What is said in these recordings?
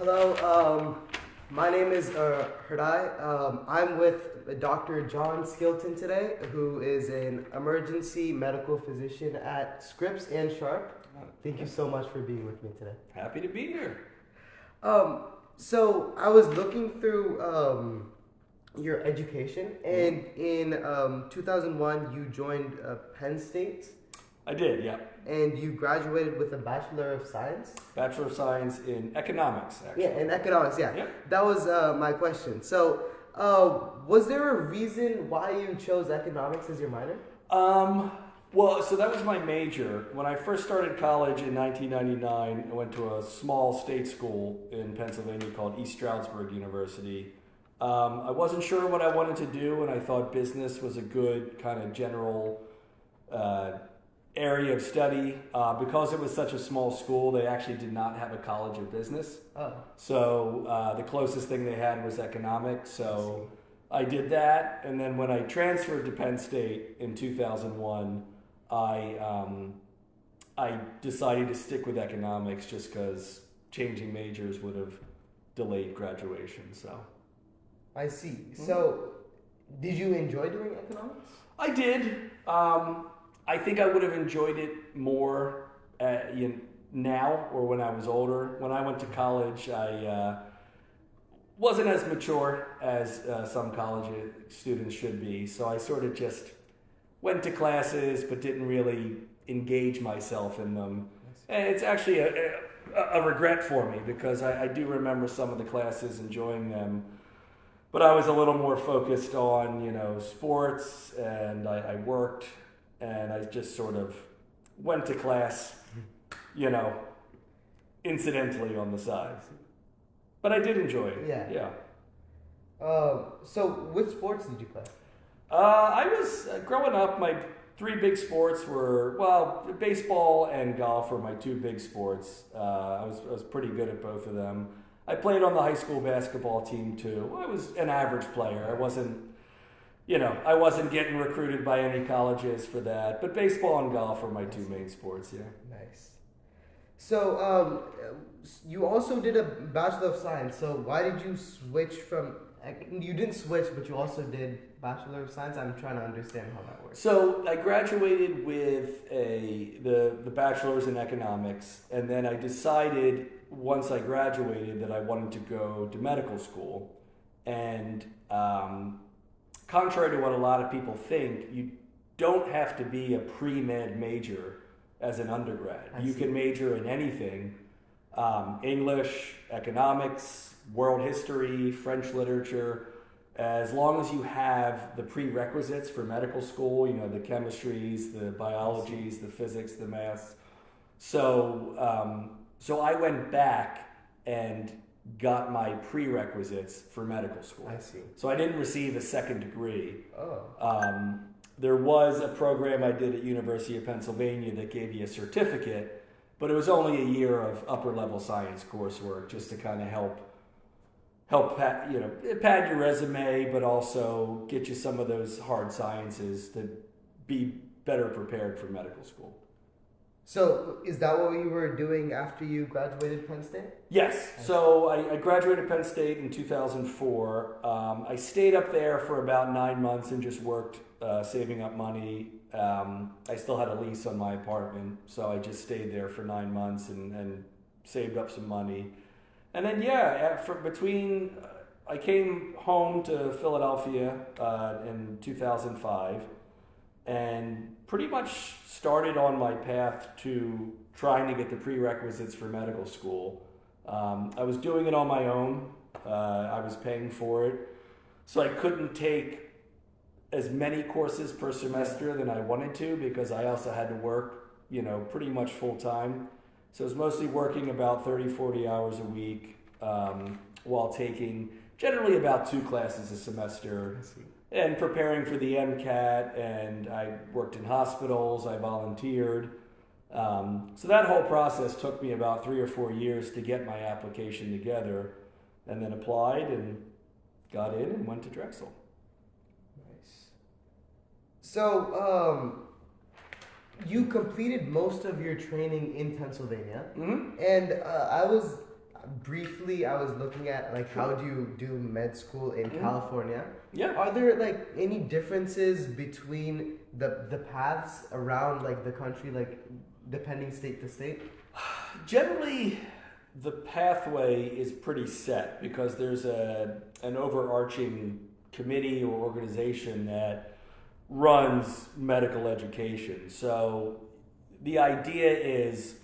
Hello, my name is Herdai. I'm with Dr. Jon Skilton today, who is an emergency medical physician at Scripps and Sharp. Thank you so much for being with me today. Happy to be here. So I was looking through your education, and in 2001 you joined Penn State. I did, yeah. And you graduated with a Bachelor of Science? Bachelor of Science in Economics, actually. Yeah, in economics, yeah. Yep. That was my question. So, was there a reason why you chose economics as your minor? Well, so that was my major. When I first started college in 1999, I went to a small state school in Pennsylvania called East Stroudsburg University. I wasn't sure what I wanted to do, and I thought business was a good kind of general area of study. Because it was such a small school, they actually did not have a college of business. Oh. So the closest thing they had was economics. So I did that, and then when I transferred to Penn State in 2001, I decided to stick with economics just because changing majors would have delayed graduation. So I see. So, did you enjoy doing economics? I did. I think I would have enjoyed it more now or when I was older. When I went to college, I wasn't as mature as some college students should be. So I sort of just went to classes but didn't really engage myself in them. And it's actually a regret for me because I do remember some of the classes, enjoying them. But I was a little more focused on, sports, and I worked. And I just sort of went to class, incidentally on the side. But I did enjoy it. Yeah. So which sports did you play? I was, growing up, my three big sports were, baseball and golf were my two big sports. I was pretty good at both of them. I played on the high school basketball team, too. I was an average player. I wasn't getting recruited by any colleges for that, but baseball and golf are my two main sports, yeah. Nice. So, you also did a Bachelor of Science, so why did you switch from, you didn't switch, but you also did Bachelor of Science? I'm trying to understand how that works. So, I graduated with the bachelor's in economics, and then I decided once I graduated that I wanted to go to medical school, and contrary to what a lot of people think, you don't have to be a pre-med major as an undergrad. You can major in anything, English, economics, world history, French literature, as long as you have the prerequisites for medical school, the chemistries, the biologies, the physics, the maths. So I went back and got my prerequisites for medical school. I see. So I didn't receive a second degree. Oh. There was a program I did at University of Pennsylvania that gave you a certificate, but it was only a year of upper level science coursework just to kind of help pad your resume, but also get you some of those hard sciences to be better prepared for medical school. So, is that what you were doing after you graduated Penn State? Yes. So I graduated Penn State in 2004. I stayed up there for about 9 months and just worked, saving up money. I still had a lease on my apartment, so I just stayed there for 9 months and saved up some money. And then, I came home to Philadelphia in 2005. And pretty much started on my path to trying to get the prerequisites for medical school. I was doing it on my own. I was paying for it. So I couldn't take as many courses per semester than I wanted to because I also had to work, pretty much full time. So I was mostly working about 30, 40 hours a week while taking generally about 2 classes a semester. And preparing for the MCAT, and I worked in hospitals, I volunteered. So that whole process took me about 3 or 4 years to get my application together, and then applied and got in and went to Drexel. Nice. So, you completed most of your training in Pennsylvania, and briefly, I was looking at like how do you do med school in California? Yeah. Are there like any differences between the paths around like the country, like depending state to state? Generally, the pathway is pretty set because there's an overarching committee or organization that runs medical education. So the idea is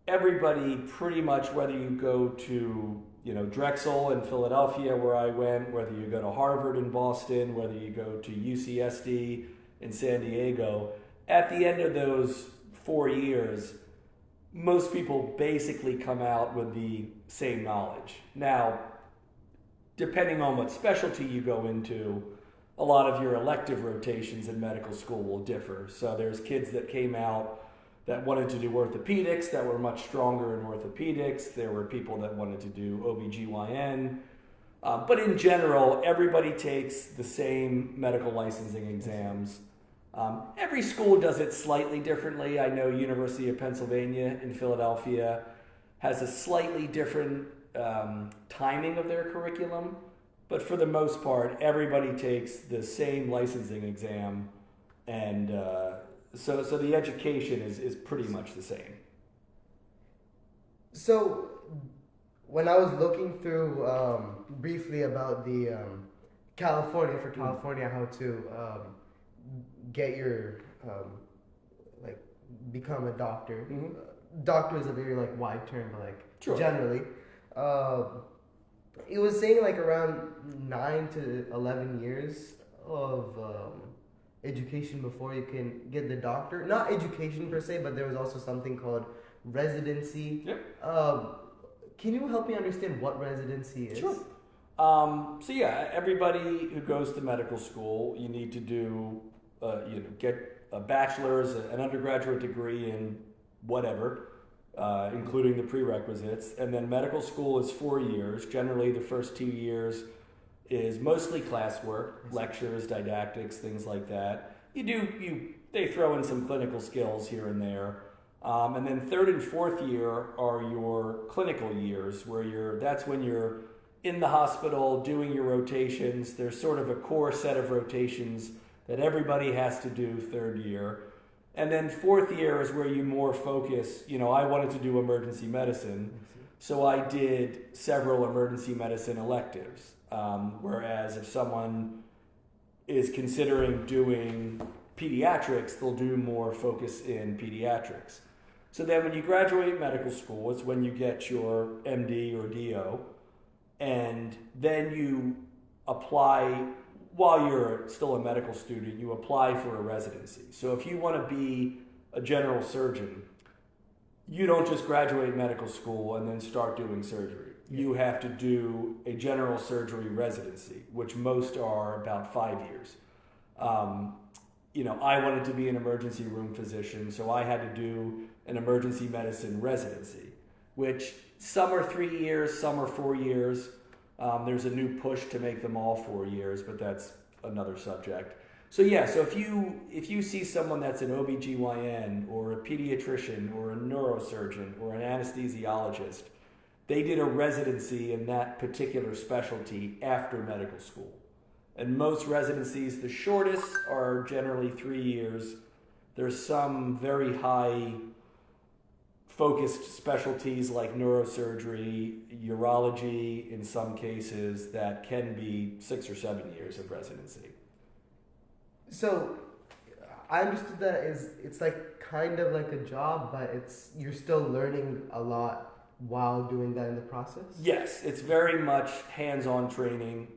everybody pretty much, whether you go to Drexel in Philadelphia where I went, whether you go to Harvard in Boston, whether you go to UCSD in San Diego, at the end of those 4 years, most people basically come out with the same knowledge. Now, depending on what specialty you go into, a lot of your elective rotations in medical school will differ. So there's kids that came out that wanted to do orthopedics that were much stronger in orthopedics. There were people that wanted to do OBGYN. But in general, everybody takes the same medical licensing exams. Every school does it slightly differently. I know University of Pennsylvania in Philadelphia has a slightly different timing of their curriculum. But for the most part, everybody takes the same licensing exam, and so the education is pretty much the same. So when I was looking through briefly about the California, how to get your like become a doctor. Doctor is a very like wide term, but like Sure. generally. It was saying like around 9 to 11 years of education before you can get the doctor. Not education per se, but there was also something called residency. Yep. Can you help me understand what residency is? Sure. So yeah, everybody who goes to medical school, you need to do, get a bachelor's, an undergraduate degree in whatever, including the prerequisites. And then medical school is 4 years. Generally, the first 2 years is mostly classwork, lectures, didactics, things like that. They throw in some clinical skills here and there. And then third and fourth year are your clinical years, where that's when you're in the hospital doing your rotations. There's sort of a core set of rotations that everybody has to do third year. And then fourth year is where you more focus. I wanted to do emergency medicine, so I did several emergency medicine electives. Whereas if someone is considering doing pediatrics, they'll do more focus in pediatrics. So then when you graduate medical school, it's when you get your MD or DO, and then you apply, while you're still a medical student, you apply for a residency. So if you want to be a general surgeon, you don't just graduate medical school and then start doing surgery. You have to do a general surgery residency, which most are about 5 years. I wanted to be an emergency room physician, so I had to do an emergency medicine residency, which some are 3 years, some are 4 years. There's a new push to make them all 4 years, but that's another subject. So if you see someone that's an OBGYN or a pediatrician or a neurosurgeon or an anesthesiologist, they did a residency in that particular specialty after medical school. And most residencies, the shortest, are generally 3 years. There's some very high focused specialties like neurosurgery, urology in some cases, that can be 6 or 7 years of residency. So I understood that it's like kind of like a job, but you're still learning a lot while doing that in the process? Yes, it's very much hands-on training.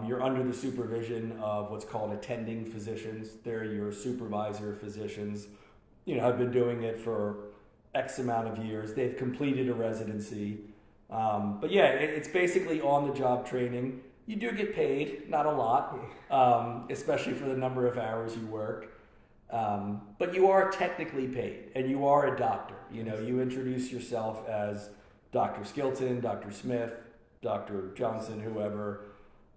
You're under the supervision of what's called attending physicians. They're your supervisor physicians. Have been doing it for X amount of years. They've completed a residency. But yeah, it's basically on-the-job training. You do get paid, not a lot, especially for the number of hours you work. But you are technically paid, and you are a doctor. You introduce yourself as Dr. Skilton, Dr. Smith, Dr. Johnson, whoever.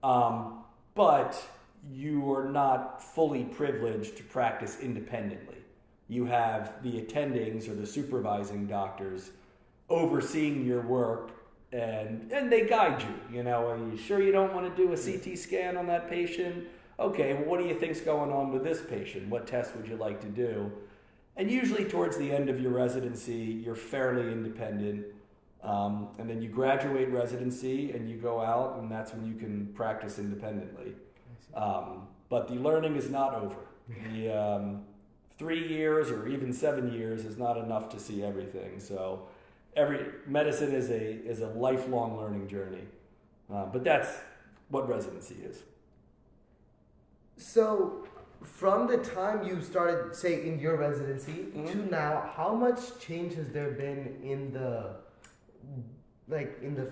But you are not fully privileged to practice independently. You have the attendings or the supervising doctors overseeing your work, and they guide you. Are you sure you don't want to do a CT scan on that patient? Okay, well, what do you think's going on with this patient? What test would you like to do? And usually towards the end of your residency, you're fairly independent. And then you graduate residency and you go out, and that's when you can practice independently. But the learning is not over. The 3 years or even 7 years is not enough to see everything. So medicine is a lifelong learning journey. But that's what residency is. So, from the time you started, say, in your residency to now, how much change has there been in the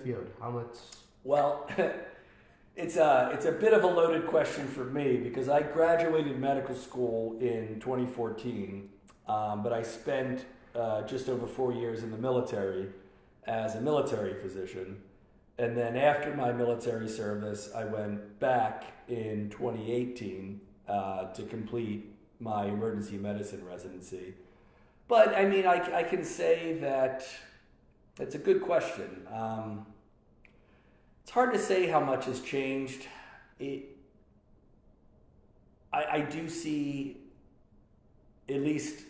field? How much? Well, it's a bit of a loaded question for me because I graduated medical school in 2014, but I spent just over 4 years in the military as a military physician. And then after my military service, I went back in 2018 to complete my emergency medicine residency. But I mean, I can say that it's a good question. It's hard to say how much has changed. I do see, at least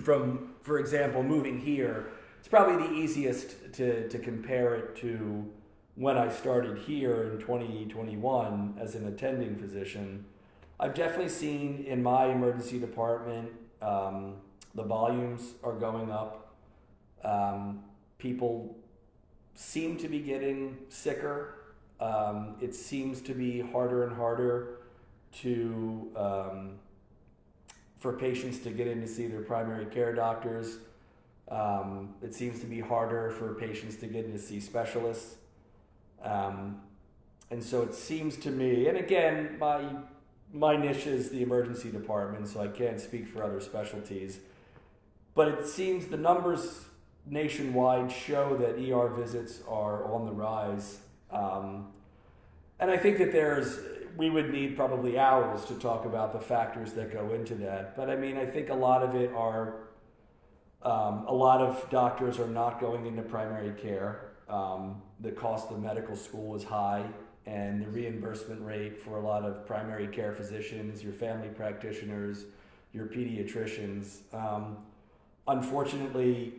from, for example, moving here, it's probably the easiest to compare it to when I started here in 2021 as an attending physician. I've definitely seen in my emergency department, the volumes are going up. People seem to be getting sicker. It seems to be harder and harder for patients to get in to see their primary care doctors. It seems to be harder for patients to get in to see specialists. And so it seems to me, and again, my niche is the emergency department, so I can't speak for other specialties, but it seems the numbers nationwide show that ER visits are on the rise. And I think that we would need probably hours to talk about the factors that go into that. But I mean, I think a lot of it are, a lot of doctors are not going into primary care. The cost of medical school is high, and the reimbursement rate for a lot of primary care physicians, your family practitioners, your pediatricians, unfortunately,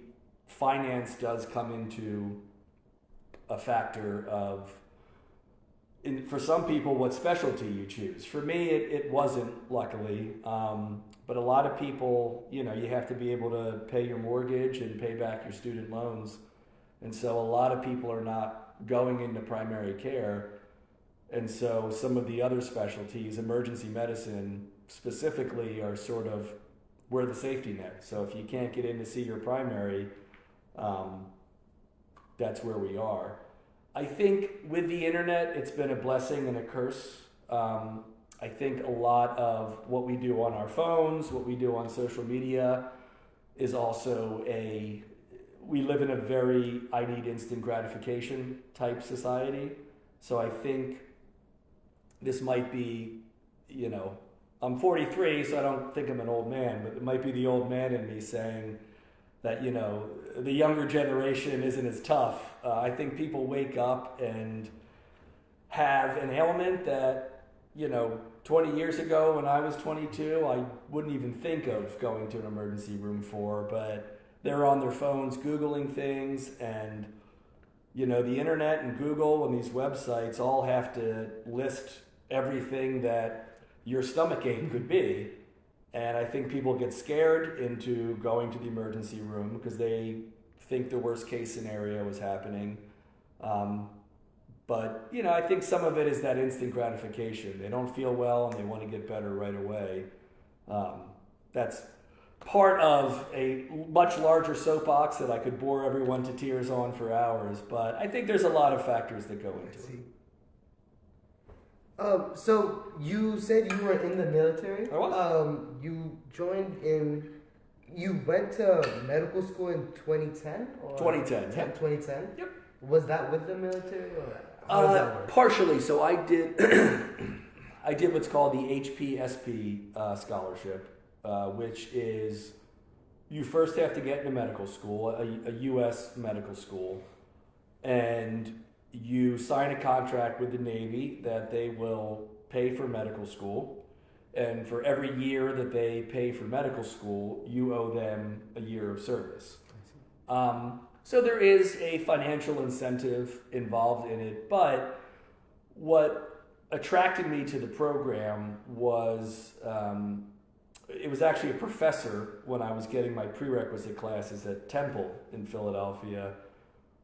finance does come into a factor of, for some people, what specialty you choose. For me, it wasn't, luckily, but a lot of people, you have to be able to pay your mortgage and pay back your student loans. And so a lot of people are not going into primary care. And so some of the other specialties, emergency medicine specifically, are sort of, we're the safety net. So if you can't get in to see your primary, that's where we are. I think with the internet, it's been a blessing and a curse. I think a lot of what we do on our phones, what we do on social media, is also we live in a very I need instant gratification type society. So I think this might be, I'm 43, so I don't think I'm an old man, but it might be the old man in me saying that, the younger generation isn't as tough. I think people wake up and have an ailment that, 20 years ago when I was 22, I wouldn't even think of going to an emergency room for, but they're on their phones Googling things, and, the internet and Google and these websites all have to list everything that your stomachache could be. And I think people get scared into going to the emergency room because they think the worst case scenario is happening. But, I think some of it is that instant gratification. They don't feel well and they want to get better right away. That's part of a much larger soapbox that I could bore everyone to tears on for hours. But I think there's a lot of factors that go into it. So you said you were in the military. I was. You went to medical school in 2010? 2010, yeah. 2010? Yep. Was that with the military, or how does that work? Partially. So I did I did what's called the HPSP scholarship, which is you first have to get into medical school, a U.S. medical school, and you sign a contract with the Navy that they will pay for medical school. And for every year that they pay for medical school, you owe them a year of service. So there is a financial incentive involved in it, but what attracted me to the program was it was actually a professor when I was getting my prerequisite classes at Temple in Philadelphia,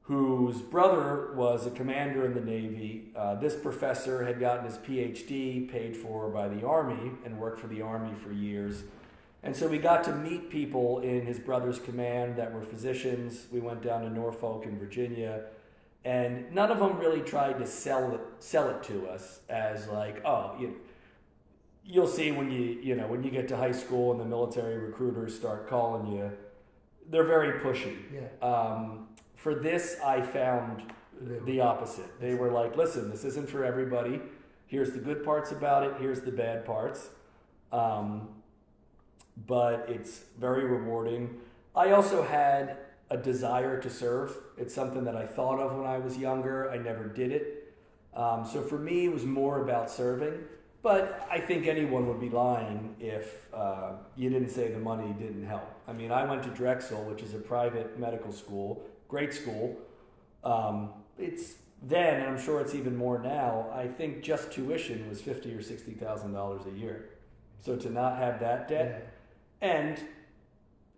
whose brother was a commander in the Navy. This professor had gotten his PhD paid for by the Army and worked for the Army for years. And so we got to meet people in his brother's command that were physicians. We went down to Norfolk in Virginia, and none of them really tried to sell it to us as like, oh, you'll see when you get to high school and the military recruiters start calling you, they're very pushy. Yeah. For this, I found the opposite. They were like, listen, this isn't for everybody. Here's the good parts about it. Here's the bad parts. But it's very rewarding. I also had a desire to serve. It's something that I thought of when I was younger. I never did it. So for me, it was more about serving. But I think anyone would be lying if you didn't say the money didn't help. I mean, I went to Drexel, which is a private medical school. Great school. It's then, and I'm sure it's even more now, I think just tuition was $50,000 or $60,000 a year. So to not have that debt, and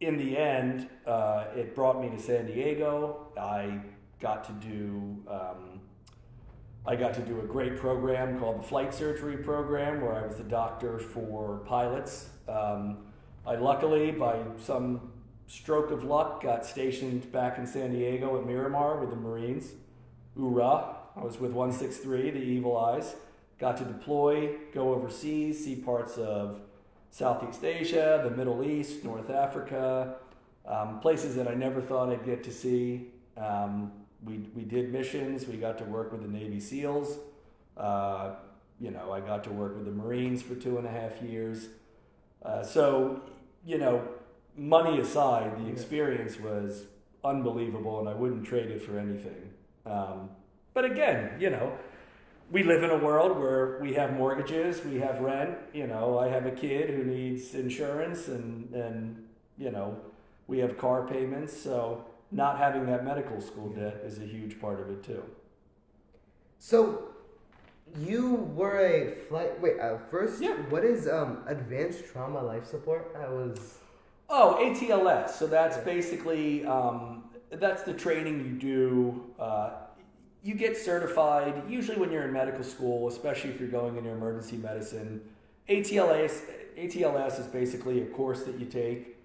in the end, it brought me to San Diego. I got to do a great program called the Flight Surgery Program, where I was the doctor for pilots. I luckily, by some stroke of luck, got stationed back in San Diego at Miramar with the Marines. Hoorah! I was with 163, the Evil Eyes. Got to deploy, go overseas, see parts of Southeast Asia, the Middle East, North Africa, places that I never thought I'd get to see. We did missions. We got to work with the Navy SEALs. I got to work with the Marines for 2.5 years. Money aside, the experience was unbelievable, and I wouldn't trade it for anything. But again, we live in a world where we have mortgages, we have rent. I have a kid who needs insurance, and we have car payments. So not having that medical school debt is a huge part of it too. So you were a flight. Wait, first, what is advanced trauma life support? ATLS. So that's basically that's the training you do. You get certified usually when you're in medical school, especially if you're going into emergency medicine. ATLS is basically a course that you take.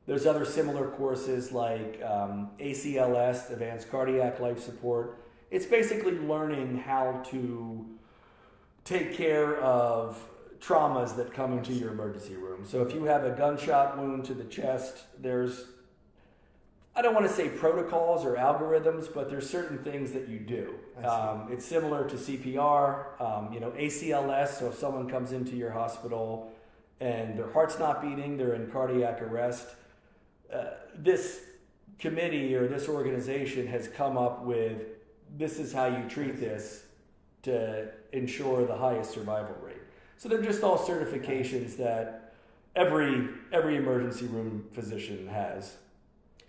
There's other similar courses like ACLS, Advanced Cardiac Life Support. It's basically learning how to take care of traumas that come into your emergency room. So if you have a gunshot wound to the chest, there's, I don't want to say protocols or algorithms, but there's certain things that you do. It's similar to CPR, ACLS. So if someone comes into your hospital and their heart's not beating, they're in cardiac arrest, this committee or this organization has come up with, this is how you treat this to ensure the highest survival rate. So they're just all certifications that every emergency room physician has.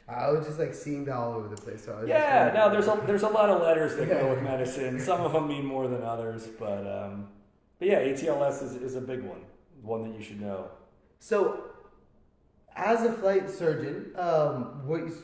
I was just seeing that all over the place. So there's a lot of letters that go with medicine. Some of them mean more than others, but ATLS is a big one that you should know. So, as a flight surgeon,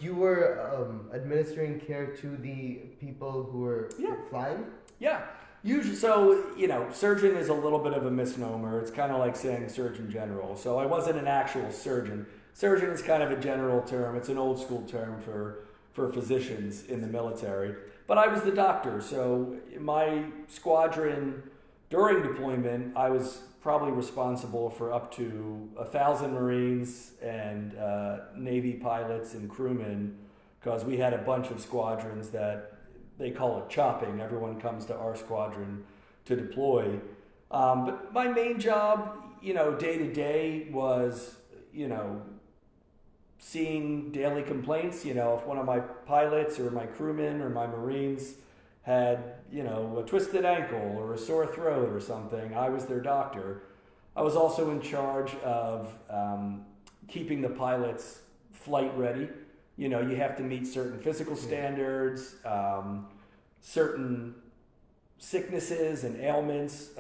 you were administering care to the people who were flying? Yeah. Usually, so, surgeon is a little bit of a misnomer. It's kind of like saying Surgeon General. So I wasn't an actual surgeon. Surgeon is kind of a general term. It's an old school term for physicians in the military. But I was the doctor. So my squadron, during deployment, I was probably responsible for up to 1,000 Marines and Navy pilots and crewmen, because we had a bunch of squadrons that they call it chopping. Everyone comes to our squadron to deploy. But my main job, day to day was, seeing daily complaints. You know, if one of my pilots or my crewmen or my Marines had, you know, a twisted ankle or a sore throat or something, I was their doctor. I was also in charge of keeping the pilots flight ready. You know, you have to meet certain physical standards, certain sicknesses and ailments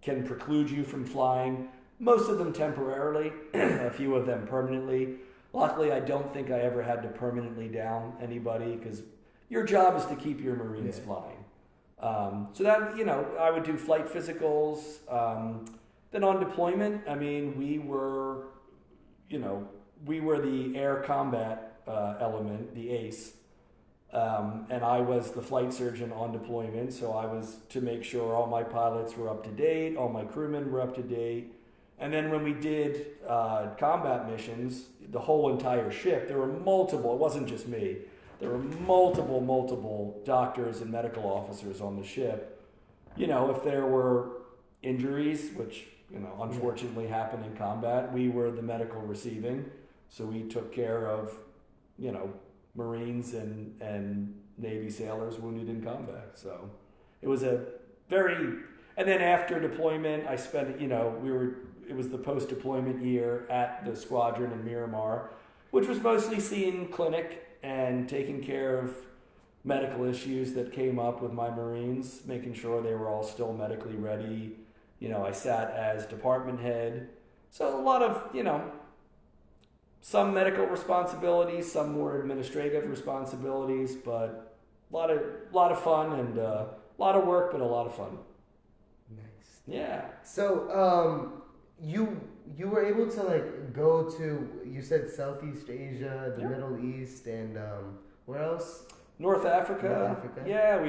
can preclude you from flying. Most of them temporarily, a few of them permanently. Luckily, I don't think I ever had to permanently down anybody, because your job is to keep your Marines flying. So that, you know, I would do flight physicals. Then on deployment, I mean, we were the air combat element, the ACE. And I was the flight surgeon on deployment, so I was to make sure all my pilots were up to date, all my crewmen were up to date. And then when we did combat missions, the whole entire ship, there were multiple, it wasn't just me, there were multiple doctors and medical officers on the ship. You know, if there were injuries, which, you know, unfortunately happen in combat, we were the medical receiving. So we took care of, you know, Marines and Navy sailors wounded in combat. So it was a very, and then after deployment, I spent, you know, it was the post-deployment year at the squadron in Miramar, which was mostly seeing clinic and taking care of medical issues that came up with my Marines, making sure they were all still medically ready. You know, I sat as department head. So a lot of, you know, some medical responsibilities, some more administrative responsibilities, but a lot of fun and a lot of work, but a lot of fun. Nice. Yeah. So, you were able to like go to, you said Southeast Asia, the Middle East, and where else? North Africa. North Africa. Yeah,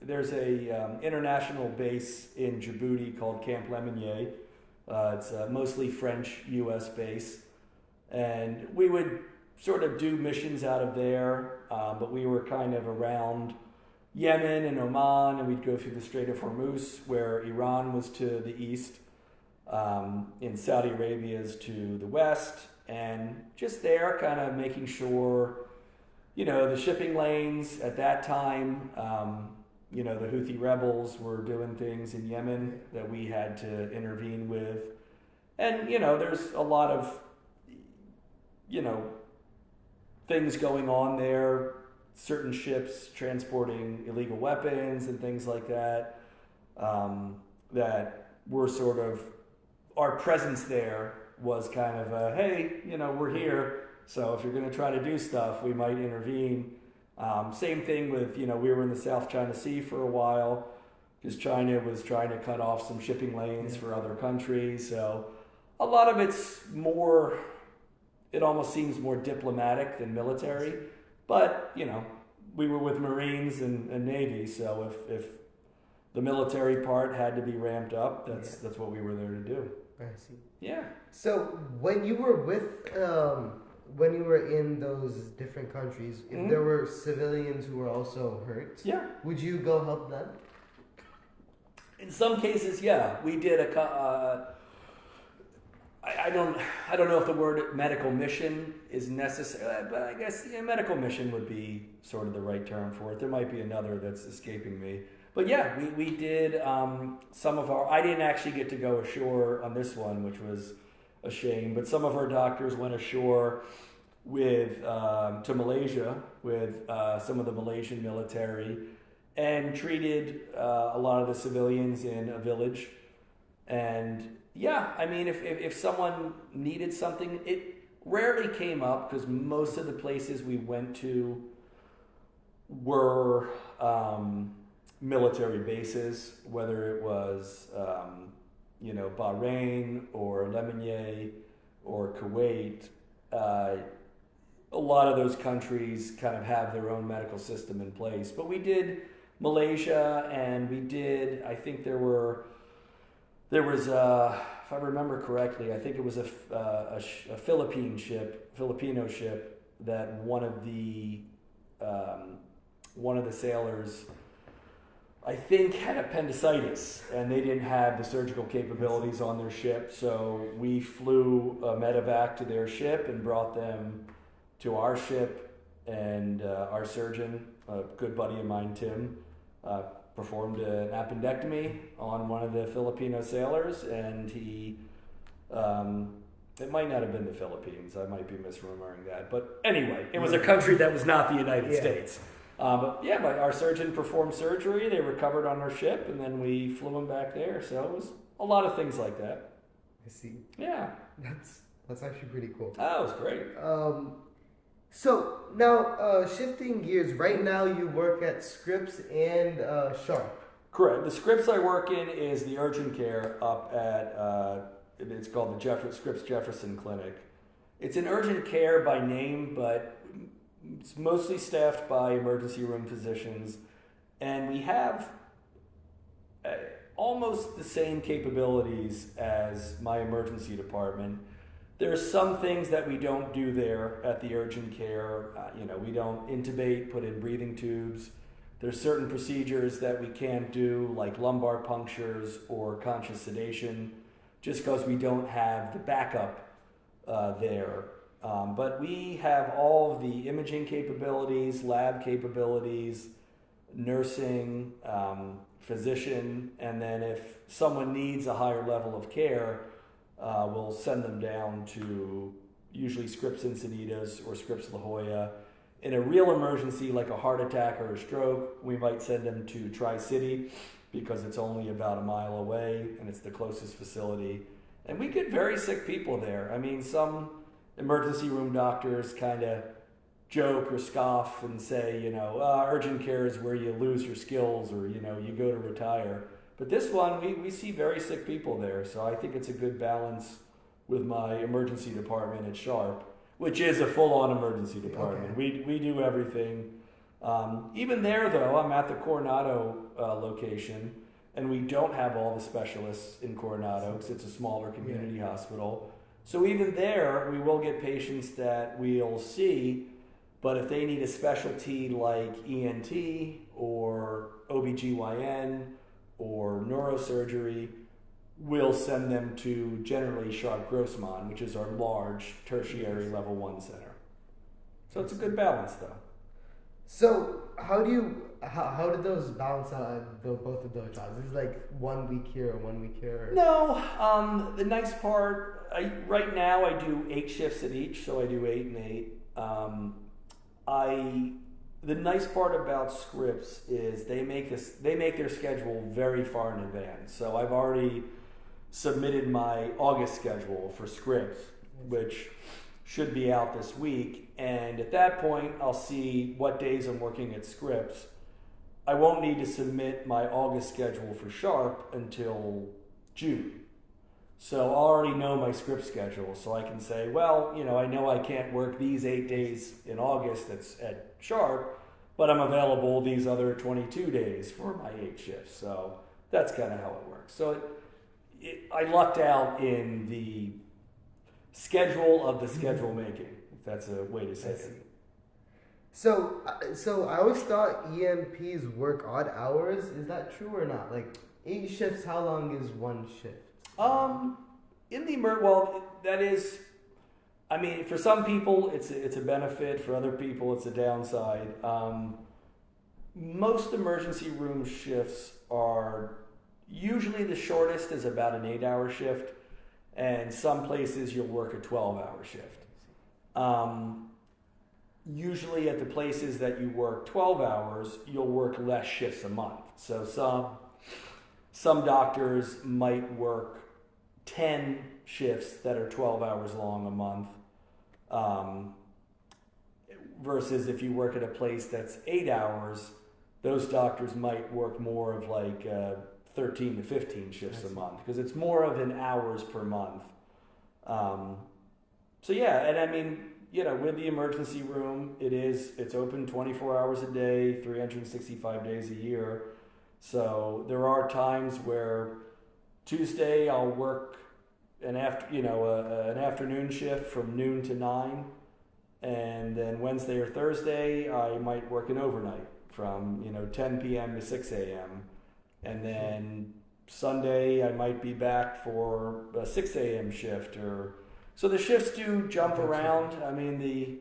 there's a international base in Djibouti called Camp Lemonnier. It's mostly French U.S. base. And we would sort of do missions out of there, but we were kind of around Yemen and Oman, and we'd go through the Strait of Hormuz, where Iran was to the east, in Saudi Arabia's to the west, and just there kind of making sure, you know, the shipping lanes at that time, you know, the Houthi rebels were doing things in Yemen that we had to intervene with. And, you know, there's a lot of, you know, things going on there, certain ships transporting illegal weapons and things like that, that were sort of, our presence there was kind of a, hey, you know, we're here, so if you're going to try to do stuff, we might intervene. Same thing with, you know, we were in the South China Sea for a while, because China was trying to cut off some shipping lanes for other countries, so a lot of it's more, it almost seems more diplomatic than military, but, you know, we were with Marines and Navy, so if the military part had to be ramped up, that's what we were there to do. I see. Yeah. So when you were when you were in those different countries, if there were civilians who were also hurt, would you go help them? In some cases, yeah. We did I don't know if the word medical mission is necessary, but I guess medical mission would be sort of the right term for it. There might be another that's escaping me. But yeah, we did some of our, I didn't actually get to go ashore on this one, which was a shame, but some of our doctors went ashore with to Malaysia with some of the Malaysian military and treated a lot of the civilians in a village. And yeah, I mean, if someone needed something, it rarely came up because most of the places we went to were military bases, whether it was, you know, Bahrain or Lemonnier or Kuwait. A lot of those countries kind of have their own medical system in place. But we did Malaysia, and we did, I think there was, if I remember correctly, I think it was a Filipino ship that one of the sailors I think, had appendicitis, and they didn't have the surgical capabilities on their ship, so we flew a medevac to their ship and brought them to our ship, and our surgeon, a good buddy of mine, Tim, performed an appendectomy on one of the Filipino sailors, and he, it might not have been the Philippines, I might be misremembering that, but anyway, it was a country that was not the United States. But yeah, our surgeon performed surgery, they recovered on our ship, and then we flew them back there. So it was a lot of things like that. I see. Yeah. That's actually pretty cool. Oh, it was great. So now, shifting gears, right now you work at Scripps and Sharp. Correct. The Scripps I work in is the urgent care up at, it's called the Scripps Jefferson Clinic. It's an urgent care by name, but it's mostly staffed by emergency room physicians, and we have almost the same capabilities as my emergency department. There's some things that we don't do there at the urgent care. We don't intubate, put in breathing tubes. There's certain procedures that we can't do, like lumbar punctures or conscious sedation, just because we don't have the backup there. But we have all of the imaging capabilities, lab capabilities, nursing, physician, and then if someone needs a higher level of care, we'll send them down to usually Scripps Encinitas or Scripps La Jolla. In a real emergency like a heart attack or a stroke, we might send them to Tri-City because it's only about a mile away and it's the closest facility. And we get very sick people there. I mean, some emergency room doctors kind of joke or scoff and say, urgent care is where you lose your skills or, you go to retire. But this one, we see very sick people there. So I think it's a good balance with my emergency department at Sharp, which is a full-on emergency department. Okay. We do everything. Even there, though, I'm at the Coronado location, and we don't have all the specialists in Coronado because it's a smaller community hospital. So even there, we will get patients that we'll see, but if they need a specialty like ENT or OBGYN or neurosurgery, we'll send them to generally Sharp Grossmont, which is our large tertiary level 1 center. So it's a good balance, though. So how did those balance out both of those jobs? Is it like 1 week here or 1 week here? No. The nice part, right now I do 8 shifts at each, so I do 8 and 8. The nice part about Scripps is they make their schedule very far in advance. So I've already submitted my August schedule for Scripps, which should be out this week, and at that point I'll see what days I'm working at Scripps. I won't need to submit my August schedule for Sharp until June. So I already know my Scripps schedule, so I can say, well, I know I can't work these 8 days in August that's at Sharp, but I'm available these other 22 days for my 8 shifts. So that's kind of how it works. So I lucked out in the schedule of the schedule making, if that's a way to say it. So I always thought EMPs work odd hours. Is that true or not? Like 8 shifts, how long is 1 shift? That is, I mean, for some people it's a benefit. For other people it's a downside. Most emergency room shifts are usually the shortest is about an 8-hour shift, and some places you'll work a 12-hour shift. Usually at the places that you work 12 hours, you'll work less shifts a month. So some doctors might work 10 shifts that are 12 hours long a month, versus if you work at a place that's 8 hours, those doctors might work more of like 13 to 15 shifts a month because it's more of an hours per month. So yeah, and I mean, with the emergency room, it's open 24 hours a day, 365 days a year. So there are times where Tuesday I'll work an afternoon shift from noon to 9, and then Wednesday or Thursday I might work an overnight from 10 p.m. to 6 a.m. And then Sunday I might be back for a 6 a.m. shift, or so the shifts do jump around. I mean, the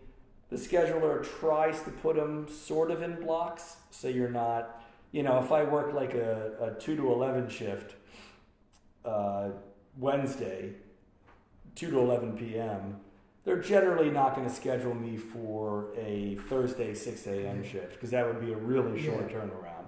scheduler tries to put them sort of in blocks, so you're not, if I work like a 2 to 11 shift Wednesday, 2 to 11 p.m., they're generally not going to schedule me for a Thursday 6 a.m. shift, because that would be a really short turnaround.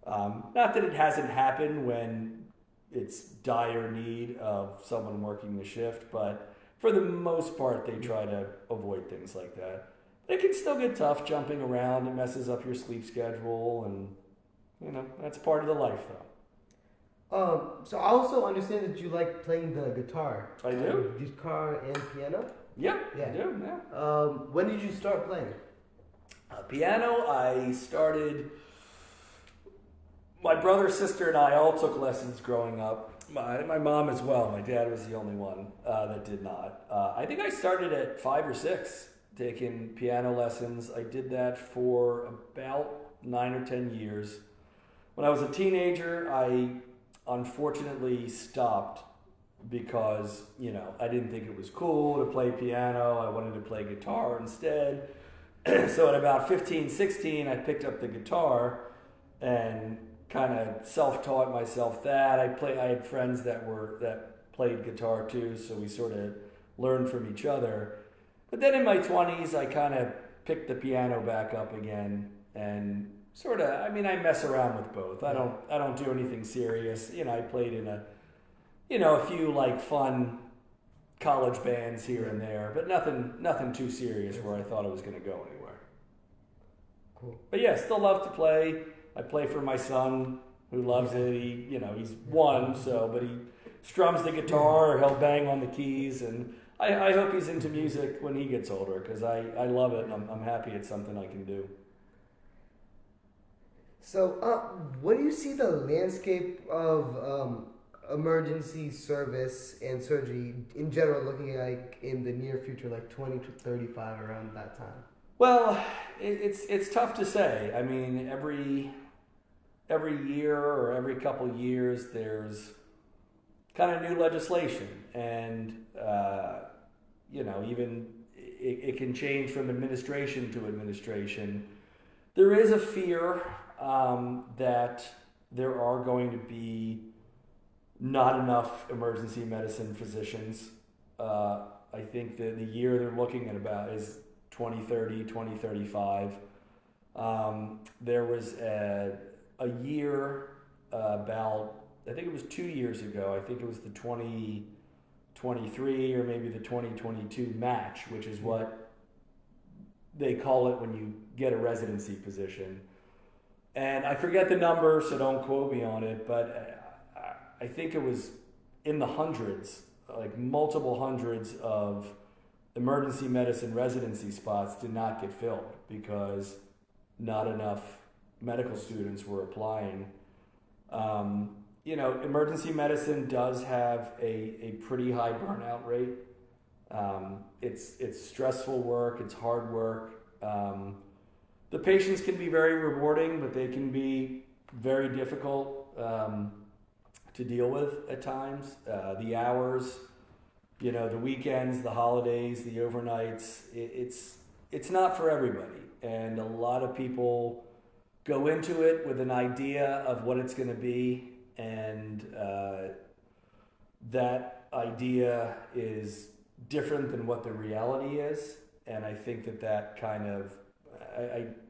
Not that it hasn't happened when it's dire need of someone working the shift, but for the most part, they try to avoid things like that. But it can still get tough jumping around. It messes up your sleep schedule, and that's part of the life, though. So I also understand that you like playing the guitar. I do. Guitar and piano? Yeah, I do, yeah. When did you start playing? Piano, I started... My brother, sister, and I all took lessons growing up. My mom as well. My dad was the only one that did not. I think I started at 5 or 6 taking piano lessons. I did that for about 9 or 10 years. When I was a teenager, I unfortunately stopped because, I didn't think it was cool to play piano. I wanted to play guitar instead. So at about 15, 16, I picked up the guitar and kind of self-taught myself that. I had friends that played guitar too, so we sort of learned from each other. But then in my 20s, I kind of picked the piano back up again, and sort of, I mess around with both. I don't do anything serious. I played in a few like fun college bands here and there, but nothing too serious where I thought it was going to go anywhere. Cool. But yeah, still love to play. I play for my son, who loves it. He's 1, but he strums the guitar, or he'll bang on the keys, and I hope he's into music when he gets older, because I love it, and I'm happy it's something I can do. So, what do you see the landscape of emergency service and surgery in general looking like in the near future, like 20 to 35, around that time? Well, it's tough to say. Every year or every couple years, there's kind of new legislation, and even it can change from administration to administration. There is a fear that there are going to be not enough emergency medicine physicians. I think that the year they're looking at about is 2030, 2035. There was a year about, I think it was 2 years ago, I think it was the 2023 or maybe the 2022 match, which is what they call it when you get a residency position. And I forget the number, so don't quote me on it, but I think it was in the hundreds, like multiple hundreds of emergency medicine residency spots did not get filled because not enough medical students were applying. Emergency medicine does have a pretty high burnout rate. It's stressful work, it's hard work. The patients can be very rewarding, but they can be very difficult to deal with at times. The hours, the weekends, the holidays, the overnights, it's not for everybody. And a lot of people go into it with an idea of what it's going to be, and that idea is different than what the reality is. And I think that kind of,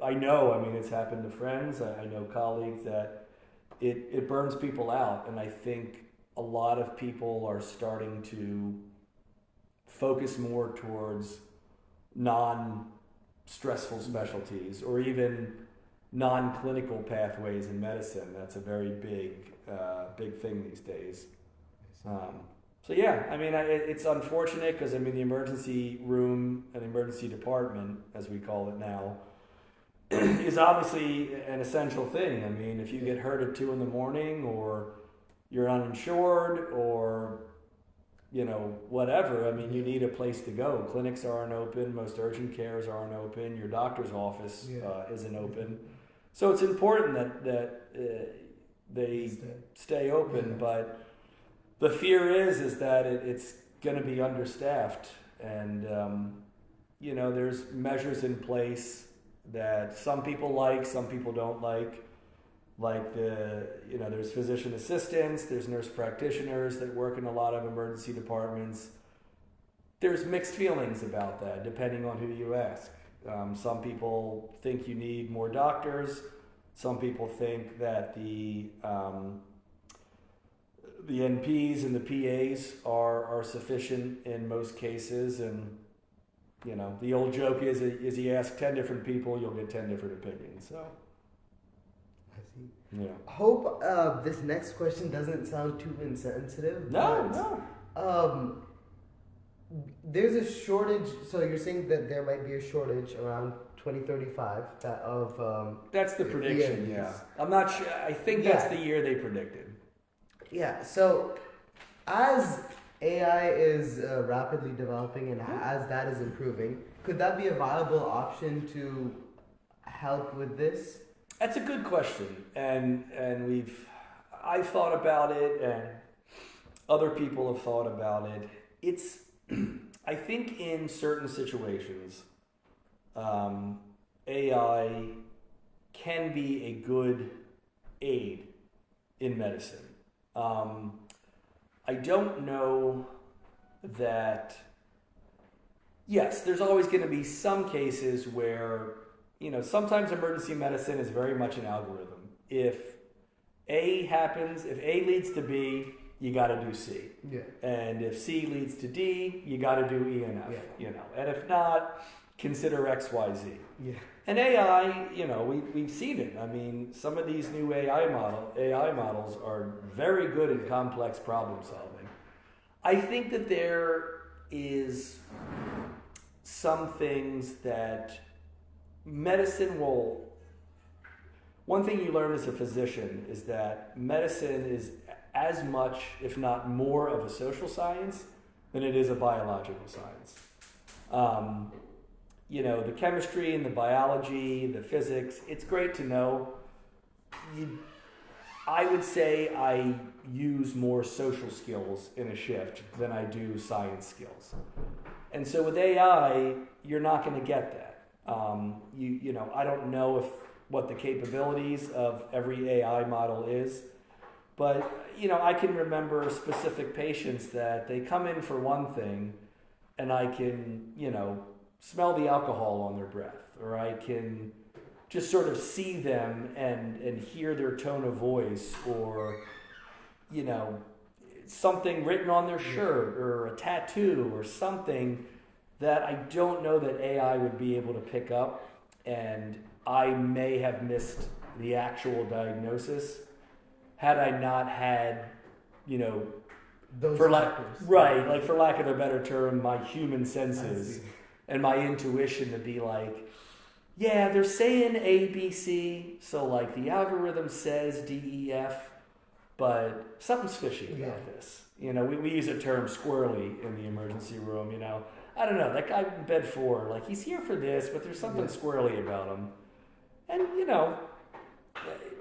I know, it's happened to friends, I know colleagues, that it burns people out. And I think a lot of people are starting to focus more towards non-stressful specialties, or even non-clinical pathways in medicine. That's a very big thing these days. It's unfortunate because the emergency room and emergency department, as we call it now, is obviously an essential thing. If you get hurt at 2 a.m, or you're uninsured, or whatever, you need a place to go. Clinics aren't open, most urgent cares aren't open, your doctor's office isn't open. So it's important that they stay open. But the fear is that it's going to be understaffed, and there's measures in place that some people like, some people don't like. Like there's physician assistants, there's nurse practitioners that work in a lot of emergency departments. There's mixed feelings about that, depending on who you ask. Some people think you need more doctors. Some people think that the NPs and the PAs are sufficient in most cases, and the old joke is you ask 10 different people, you'll get 10 different opinions. So. Yeah. Hope this next question doesn't sound too insensitive. No. There's a shortage. So you're saying that there might be a shortage around 2035 That's the prediction. PAs. Yeah, I'm not sure. I think that's the year they predicted. Yeah. So as AI is rapidly developing and as that is improving, could that be a viable option to help with this? That's a good question, and I've thought about it, and other people have thought about it. It's I think in certain situations, AI can be a good aid in medicine. I don't know that. Yes, there's always going to be some cases where. Sometimes emergency medicine is very much an algorithm. If A happens, if A leads to B, you got to do C. Yeah. And if C leads to D, you got to do E and F. Yeah. And if not, consider X, Y, Z. Yeah. And AI, we've seen it. I mean, some of these new AI models are very good at complex problem solving. I think that there is some things that medicine will. One thing you learn as a physician is that medicine is as much, if not more, of a social science than it is a biological science. The chemistry and the biology, the physics, it's great to know. I would say I use more social skills in a shift than I do science skills. And so with AI, you're not going to get that. I don't know what the capabilities of every AI model is, but I can remember specific patients that they come in for one thing, and I can smell the alcohol on their breath, or I can just sort of see them and hear their tone of voice, or something written on their shirt or a tattoo or something that I don't know that AI would be able to pick up, and I may have missed the actual diagnosis had I not had, those for factors. for lack of a better term, my human senses and my intuition to be like, yeah, they're saying A, B, C, so like the algorithm says D, E, F, but something's fishy about this. We use a term squirrely in the emergency room, I don't know, that guy in bed 4, he's here for this, but there's something squirrely about him. And,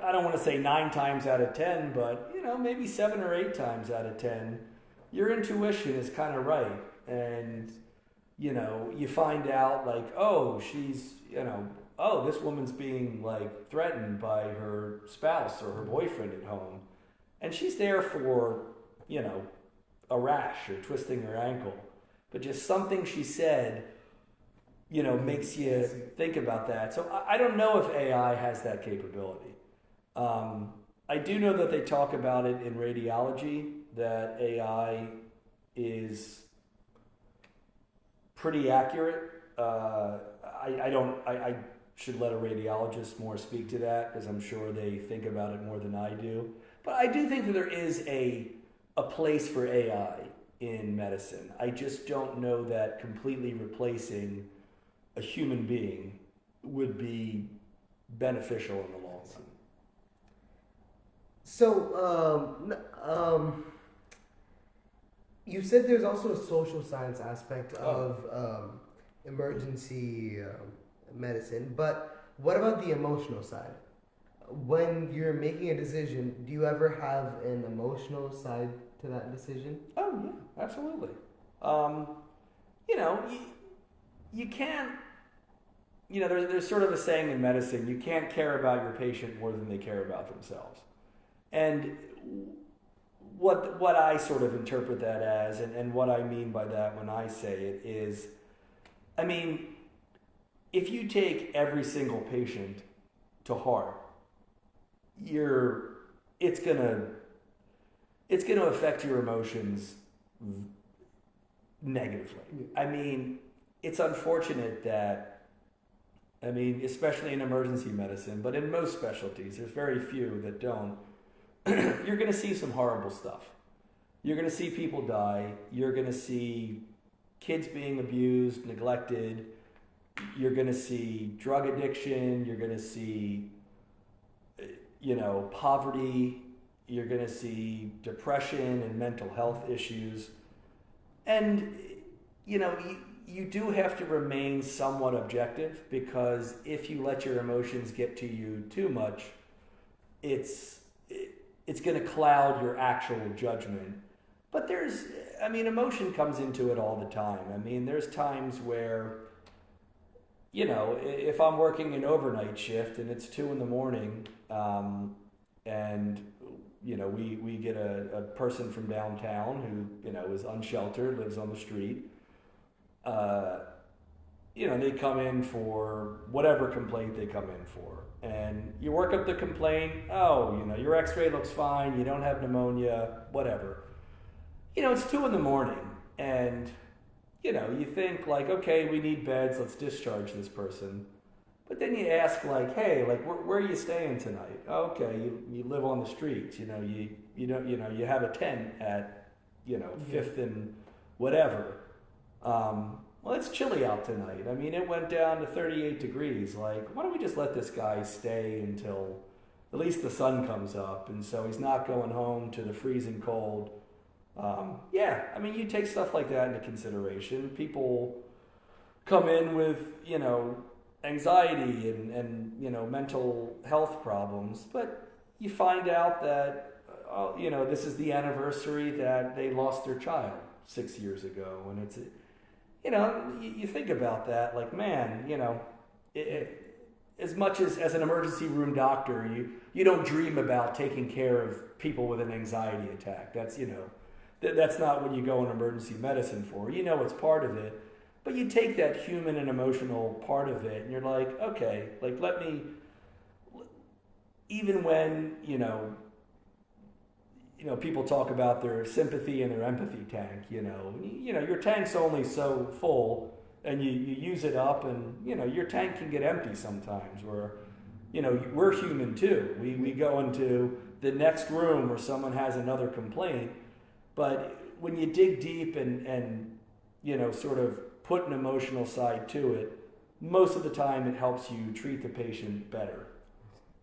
I don't want to say 9 times out of 10, but, maybe 7 or 8 times out of 10, your intuition is kind of right. And, you find out, she's, this woman's being, threatened by her spouse or her boyfriend at home. And she's there for, a rash or twisting her ankle. But just something she said, makes you think about that. So I don't know if AI has that capability. I do know that they talk about it in radiology, that AI is pretty accurate. I should let a radiologist more speak to that, because I'm sure they think about it more than I do. But I do think that there is a place for AI in medicine. I just don't know that completely replacing a human being would be beneficial in the long run. So, you said there's also a social science aspect of emergency medicine, but what about the emotional side? when you're making a decision, do you ever have an emotional side to that decision? Oh yeah, absolutely. You can't. There's sort of a saying in medicine: you can't care about your patient more than they care about themselves. And what I sort of interpret that as, and what I mean by that when I say it is, I mean, if you take every single patient to heart, it's gonna affect your emotions negatively. I mean, it's unfortunate that, especially in emergency medicine, but in most specialties, there's very few that don't. You're going to see some horrible stuff. You're going to see people die. You're going to see kids being abused, neglected. You're going to see drug addiction. You're going to see, poverty. You're going to see depression and mental health issues. And, you do have to remain somewhat objective, because if you let your emotions get to you too much, it's going to cloud your actual judgment. But emotion comes into it all the time. There's times where, if I'm working an overnight shift and it's 2 a.m, and we get a person from downtown who is unsheltered, lives on the street. They come in for whatever complaint they come in for, and you work up the complaint. Oh, your X-ray looks fine. You don't have pneumonia. Whatever. It's 2 a.m, and you think like, okay, we need beds. Let's discharge this person. But then you ask like, hey, like where are you staying tonight? Okay, you live on the streets. You have a tent at 5th and whatever. Well, it's chilly out tonight. It went down to 38 degrees. Like, why don't we just let this guy stay until at least the sun comes up, and so he's not going home to the freezing cold. You take stuff like that into consideration. People come in with, anxiety and mental health problems, but you find out that, this is the anniversary that they lost their child 6 years ago, and it's, you think about that, like, man, as much as an emergency room doctor, you don't dream about taking care of people with an anxiety attack. That's, that's not what you go in emergency medicine for. It's part of it, but you take that human and emotional part of it, and you're like, okay, like, even when, people talk about their sympathy and their empathy tank, your tank's only so full, and you use it up, and, your tank can get empty sometimes, where, we're human too. We go into the next room where someone has another complaint, but when you dig deep and sort of put an emotional side to it, most of the time it helps you treat the patient better.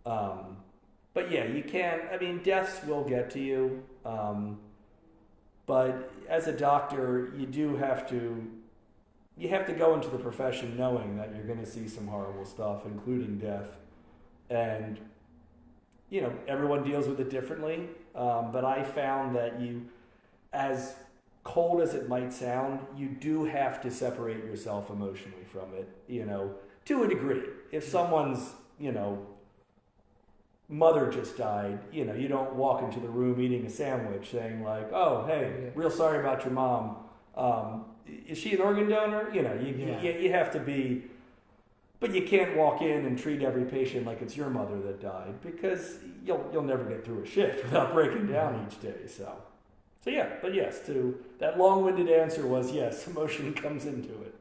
But yeah, you can't, deaths will get to you. But as a doctor, you have to go into the profession knowing that you're going to see some horrible stuff, including death. And, everyone deals with it differently. But I found that as cold as it might sound, you do have to separate yourself emotionally from it, to a degree. If someone's, mother just died, you don't walk into the room eating a sandwich saying like, oh, hey, real sorry about your mom. Is she an organ donor? You have to be, but you can't walk in and treat every patient like it's your mother that died, because you'll never get through a shift without breaking down each day. So yeah, but yes, to that long-winded answer was yes, emotion comes into it.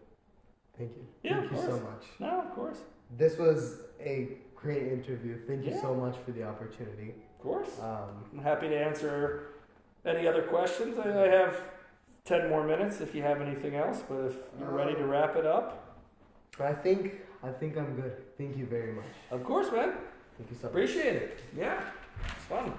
Thank you. Yeah, Thank you so much. No, of course. This was a great interview. Thank you so much for the opportunity. Of course. I'm happy to answer any other questions. I have 10 more minutes if you have anything else, but if you're ready to wrap it up. I think I'm good. Thank you very much. Of course, man. Thank you so much. Appreciate it. Yeah, it's fun.